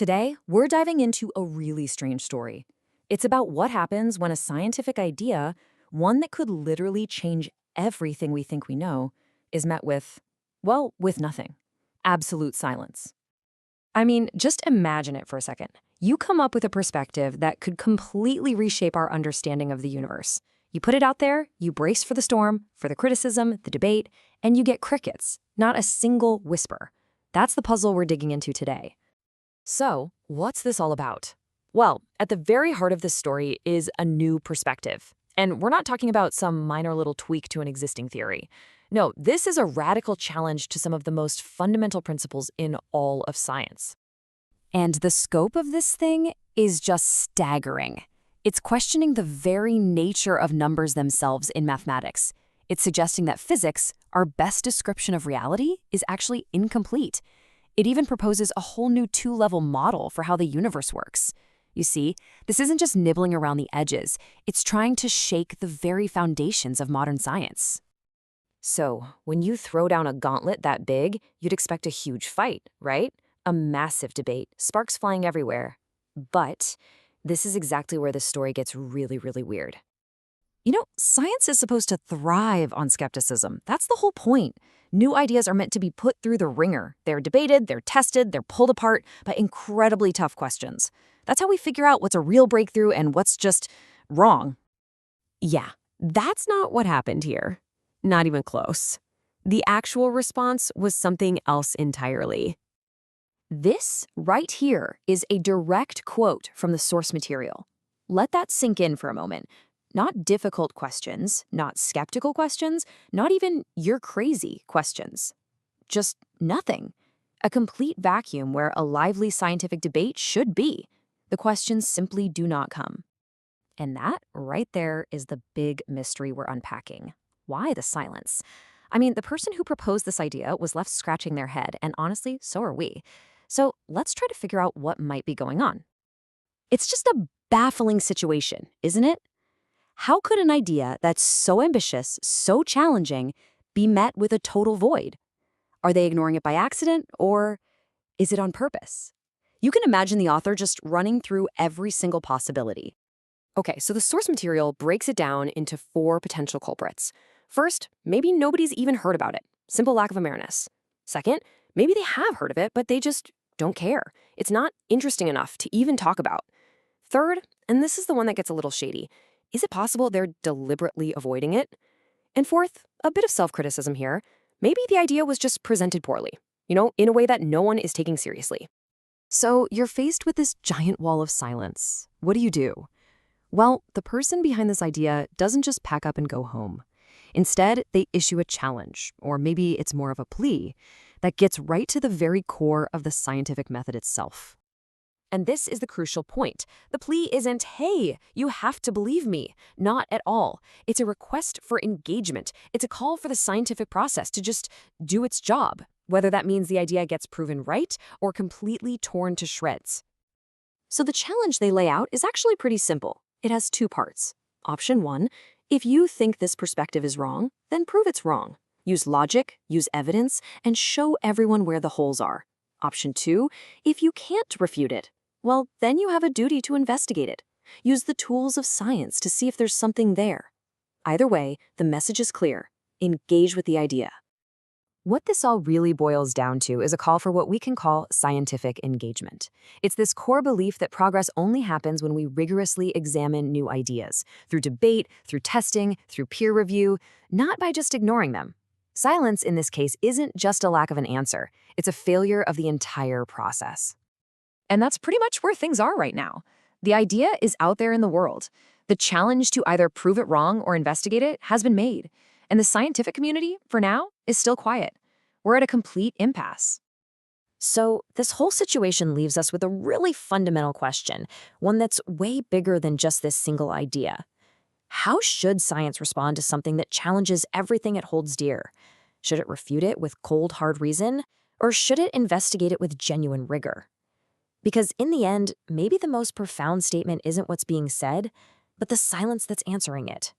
Today, we're diving into a really strange story. It's about what happens when a scientific idea, one that could literally change everything we think we know, is met with, well, with nothing. Absolute silence. I mean, just imagine it for a second. You come up with a perspective that could completely reshape our understanding of the universe. You put it out there, you brace for the storm, for the criticism, the debate, and you get crickets, not a single whisper. That's the puzzle we're digging into today. So, what's this all about? Well, at the very heart of this story is a new perspective. And we're not talking about some minor little tweak to an existing theory. No, this is a radical challenge to some of the most fundamental principles in all of science. And the scope of this thing is just staggering. It's questioning the very nature of numbers themselves in mathematics. It's suggesting that physics, our best description of reality, is actually incomplete. It even proposes a whole new two-level model for how the universe works. You see, this isn't just nibbling around the edges. It's trying to shake the very foundations of modern science. So, when you throw down a gauntlet that big, you'd expect a huge fight, right? A massive debate, sparks flying everywhere. But this is exactly where this story gets really, really weird. You know, science is supposed to thrive on skepticism. That's the whole point. New ideas are meant to be put through the ringer. They're debated, they're tested, they're pulled apart by incredibly tough questions. That's how we figure out what's a real breakthrough and what's just wrong. Yeah, that's not what happened here. Not even close. The actual response was something else entirely. This right here is a direct quote from the source material. Let that sink in for a moment. Not difficult questions, not skeptical questions, not even "you're crazy" questions. Just nothing. A complete vacuum where a lively scientific debate should be. The questions simply do not come. And that right there is the big mystery we're unpacking. Why the silence? I mean, the person who proposed this idea was left scratching their head, and honestly, so are we. So let's try to figure out what might be going on. It's just a baffling situation, isn't it? How could an idea that's so ambitious, so challenging, be met with a total void? Are they ignoring it by accident, or is it on purpose? You can imagine the author just running through every single possibility. Okay, so the source material breaks it down into 4 potential culprits. First, maybe nobody's even heard about it. Simple lack of awareness. Second, maybe they have heard of it, but they just don't care. It's not interesting enough to even talk about. Third, and this is the one that gets a little shady, is it possible they're deliberately avoiding it? And fourth, a bit of self-criticism here. Maybe the idea was just presented poorly, in a way that no one is taking seriously. So you're faced with this giant wall of silence. What do? Well, the person behind this idea doesn't just pack up and go home. Instead, they issue a challenge, or maybe it's more of a plea, that gets right to the very core of the scientific method itself. And this is the crucial point. The plea isn't, "Hey, you have to believe me." Not at all. It's a request for engagement. It's a call for the scientific process to just do its job, whether that means the idea gets proven right or completely torn to shreds. So the challenge they lay out is actually pretty simple. It has 2 parts. Option 1, if you think this perspective is wrong, then prove it's wrong. Use logic, use evidence, and show everyone where the holes are. Option 2, if you can't refute it, well, then you have a duty to investigate it. Use the tools of science to see if there's something there. Either way, the message is clear. Engage with the idea. What this all really boils down to is a call for what we can call scientific engagement. It's this core belief that progress only happens when we rigorously examine new ideas, through debate, through testing, through peer review, not by just ignoring them. Silence, in this case, isn't just a lack of an answer. It's a failure of the entire process. And that's pretty much where things are right now. The idea is out there in the world. The challenge to either prove it wrong or investigate it has been made. And the scientific community, for now, is still quiet. We're at a complete impasse. So this whole situation leaves us with a really fundamental question, one that's way bigger than just this single idea. How should science respond to something that challenges everything it holds dear? Should it refute it with cold, hard reason? Or should it investigate it with genuine rigor? Because in the end, maybe the most profound statement isn't what's being said, but the silence that's answering it.